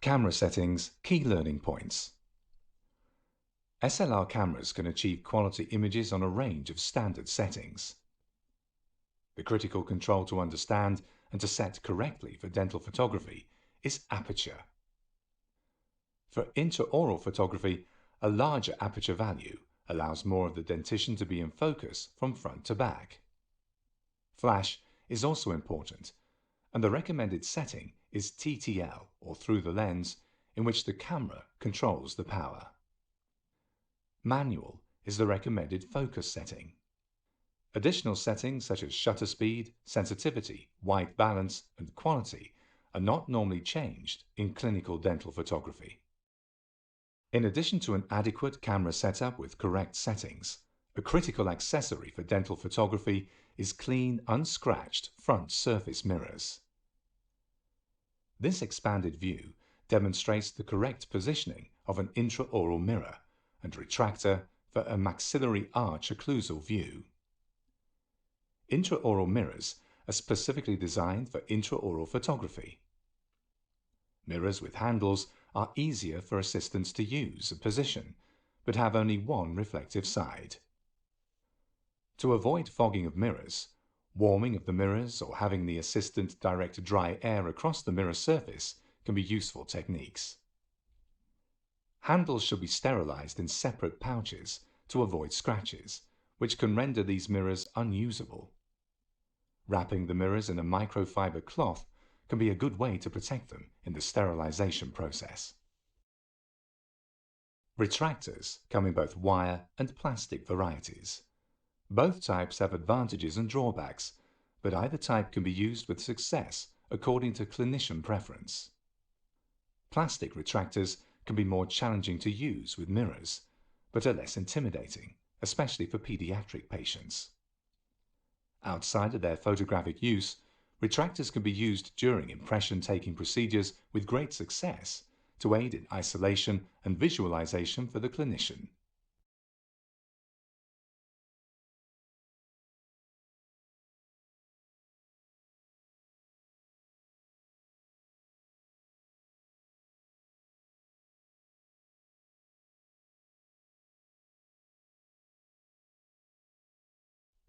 Camera settings, key learning points. SLR cameras can achieve quality images on a range of standard settings. The critical control to understand and to set correctly for dental photography is aperture. For intraoral photography, a larger aperture value allows more of the dentition to be in focus from front to back. Flash is also important, and the recommended setting is TTL, or through the lens, in which the camera controls the power. Manual is the recommended focus setting. Additional settings such as shutter speed, sensitivity, white balance, and quality are not normally changed in clinical dental photography. In addition to an adequate camera setup with correct settings, a critical accessory for dental photography is clean, unscratched front surface mirrors. This expanded view demonstrates the correct positioning of an intraoral mirror and retractor for a maxillary arch occlusal view. Intraoral mirrors are specifically designed for intraoral photography. Mirrors with handles are easier for assistants to use and position, but have only one reflective side. To avoid fogging of mirrors, warming of the mirrors or having the assistant direct dry air across the mirror surface can be useful techniques. Handles should be sterilized in separate pouches to avoid scratches, which can render these mirrors unusable. Wrapping the mirrors in a microfiber cloth can be a good way to protect them in the sterilization process. Retractors come in both wire and plastic varieties. Both types have advantages and drawbacks, but either type can be used with success according to clinician preference. Plastic retractors can be more challenging to use with mirrors, but are less intimidating, especially for pediatric patients. Outside of their photographic use, retractors can be used during impression-taking procedures with great success to aid in isolation and visualization for the clinician.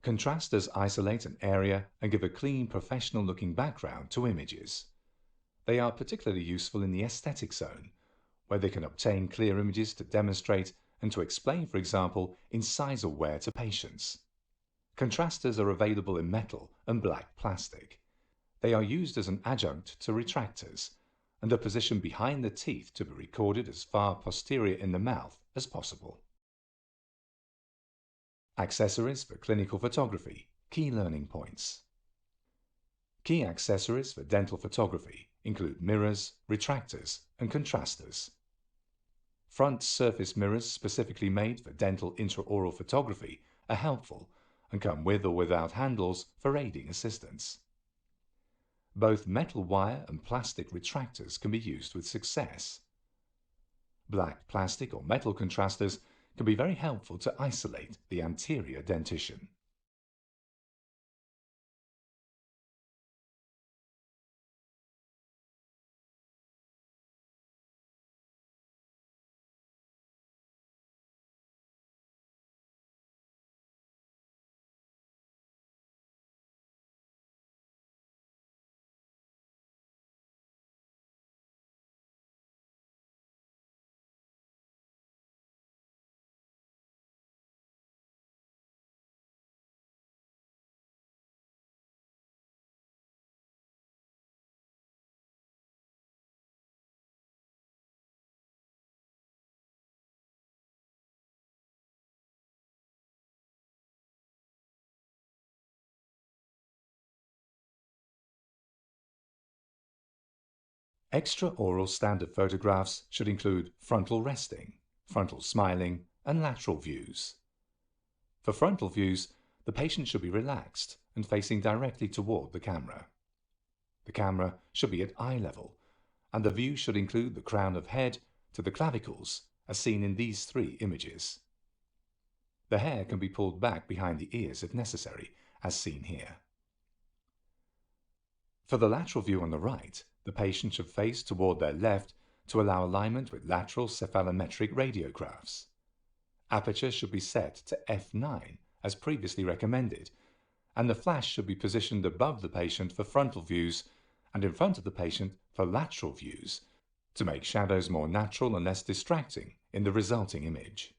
Contrasters isolate an area and give a clean, professional-looking background to images. They are particularly useful in the aesthetic zone, where they can obtain clear images to demonstrate and to explain, for example, incisal wear to patients. Contrasters are available in metal and black plastic. They are used as an adjunct to retractors and are positioned behind the teeth to be recorded as far posterior in the mouth as possible. Accessories for clinical photography, key learning points. Key accessories for dental photography include mirrors, retractors, and contrasters. Front surface mirrors specifically made for dental intraoral photography are helpful and come with or without handles for aiding assistance. Both metal wire and plastic retractors can be used with success. Black plastic or metal contrasters can be very helpful to isolate the anterior dentition. Extraoral standard photographs should include frontal resting, frontal smiling, and lateral views. For frontal views, the patient should be relaxed and facing directly toward the camera. The camera should be at eye level, and the view should include the crown of head to the clavicles, as seen in these three images. The hair can be pulled back behind the ears if necessary, as seen here. For the lateral view on the right, the patient should face toward their left to allow alignment with lateral cephalometric radiographs. Aperture should be set to f9 as previously recommended, and the flash should be positioned above the patient for frontal views and in front of the patient for lateral views to make shadows more natural and less distracting in the resulting image.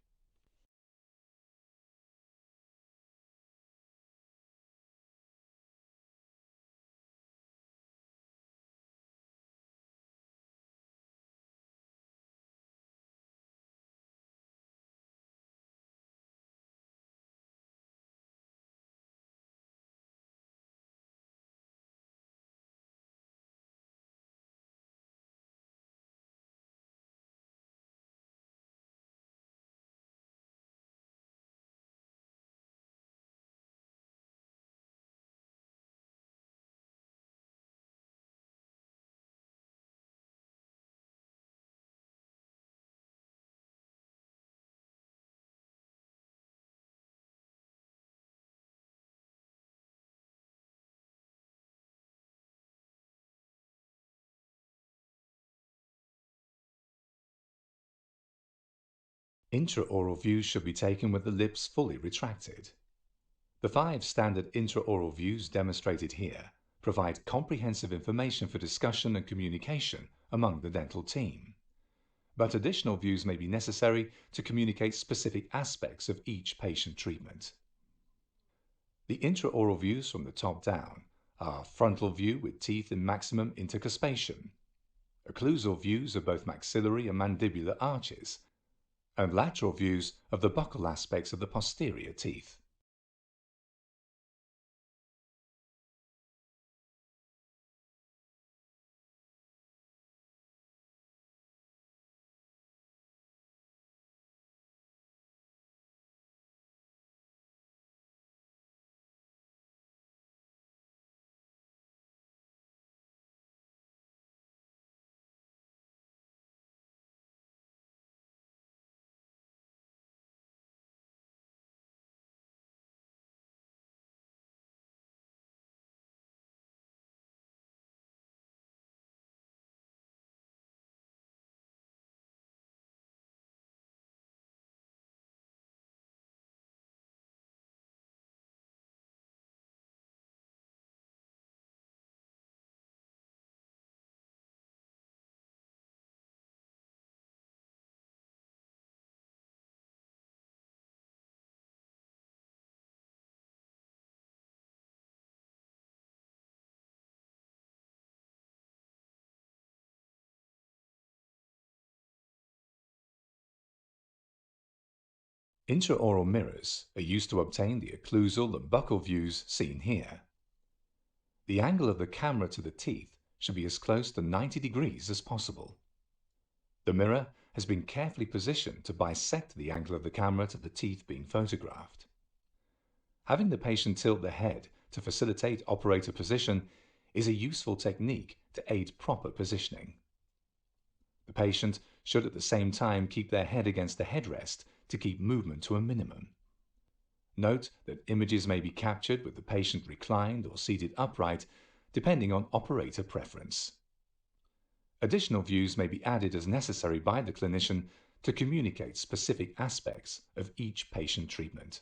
Intraoral views should be taken with the lips fully retracted. The 5 standard intraoral views demonstrated here provide comprehensive information for discussion and communication among the dental team. But additional views may be necessary to communicate specific aspects of each patient treatment. The intraoral views from the top down are frontal view with teeth in maximum intercuspation, occlusal views of both maxillary and mandibular arches, and lateral views of the buccal aspects of the posterior teeth. Intraoral mirrors are used to obtain the occlusal and buccal views seen here. The angle of the camera to the teeth should be as close to 90 degrees as possible. The mirror has been carefully positioned to bisect the angle of the camera to the teeth being photographed. Having the patient tilt the head to facilitate operator position is a useful technique to aid proper positioning. The patient should at the same time keep their head against the headrest to keep movement to a minimum. Note that images may be captured with the patient reclined or seated upright, depending on operator preference. Additional views may be added as necessary by the clinician to communicate specific aspects of each patient treatment.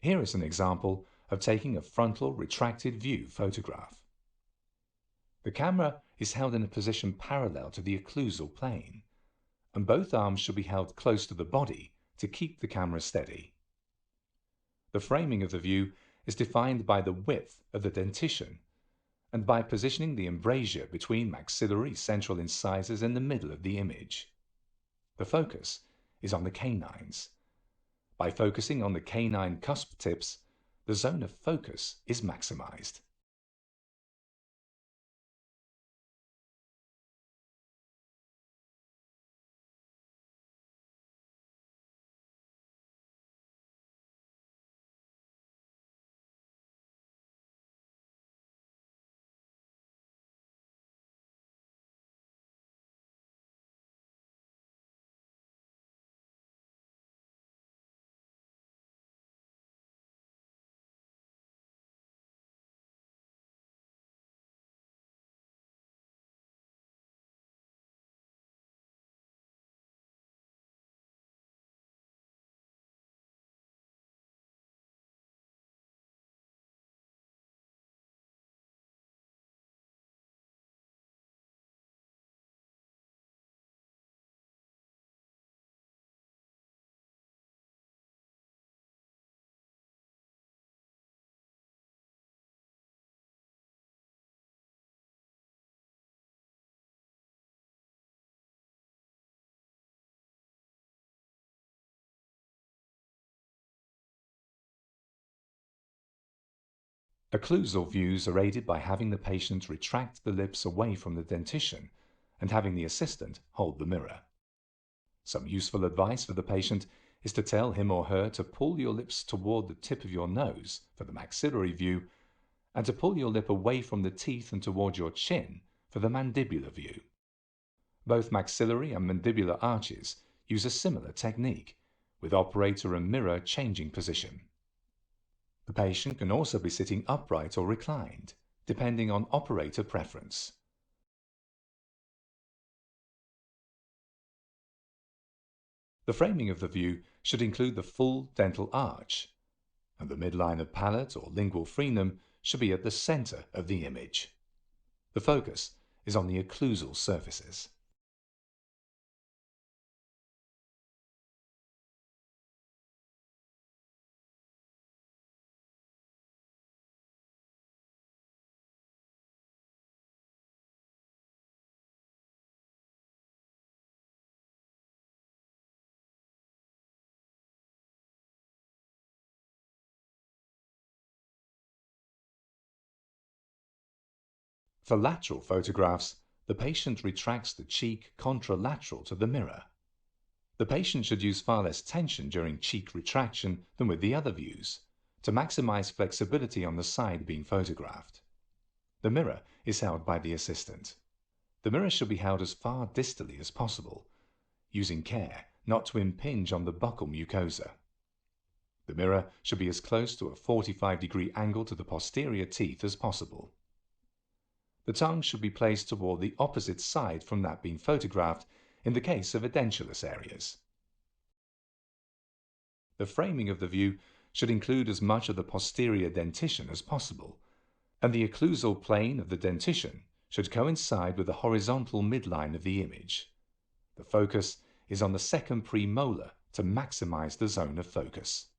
Here is an example of taking a frontal retracted view photograph. The camera is held in a position parallel to the occlusal plane, and both arms should be held close to the body to keep the camera steady. The framing of the view is defined by the width of the dentition and by positioning the embrasure between maxillary central incisors in the middle of the image. The focus is on the canines. By focusing on the canine cusp tips, the zone of focus is maximized. Occlusal views are aided by having the patient retract the lips away from the dentition and having the assistant hold the mirror. Some useful advice for the patient is to tell him or her to pull your lips toward the tip of your nose for the maxillary view and to pull your lip away from the teeth and toward your chin for the mandibular view. Both maxillary and mandibular arches use a similar technique, with operator and mirror changing position. The patient can also be sitting upright or reclined, depending on operator preference. The framing of the view should include the full dental arch, and the midline of palate or lingual frenum should be at the center of the image. The focus is on the occlusal surfaces. For lateral photographs, the patient retracts the cheek contralateral to the mirror. The patient should use far less tension during cheek retraction than with the other views, to maximize flexibility on the side being photographed. The mirror is held by the assistant. The mirror should be held as far distally as possible, using care not to impinge on the buccal mucosa. The mirror should be as close to a 45-degree angle to the posterior teeth as possible. The tongue should be placed toward the opposite side from that being photographed in the case of edentulous areas. The framing of the view should include as much of the posterior dentition as possible, and the occlusal plane of the dentition should coincide with the horizontal midline of the image. The focus is on the second premolar to maximize the zone of focus.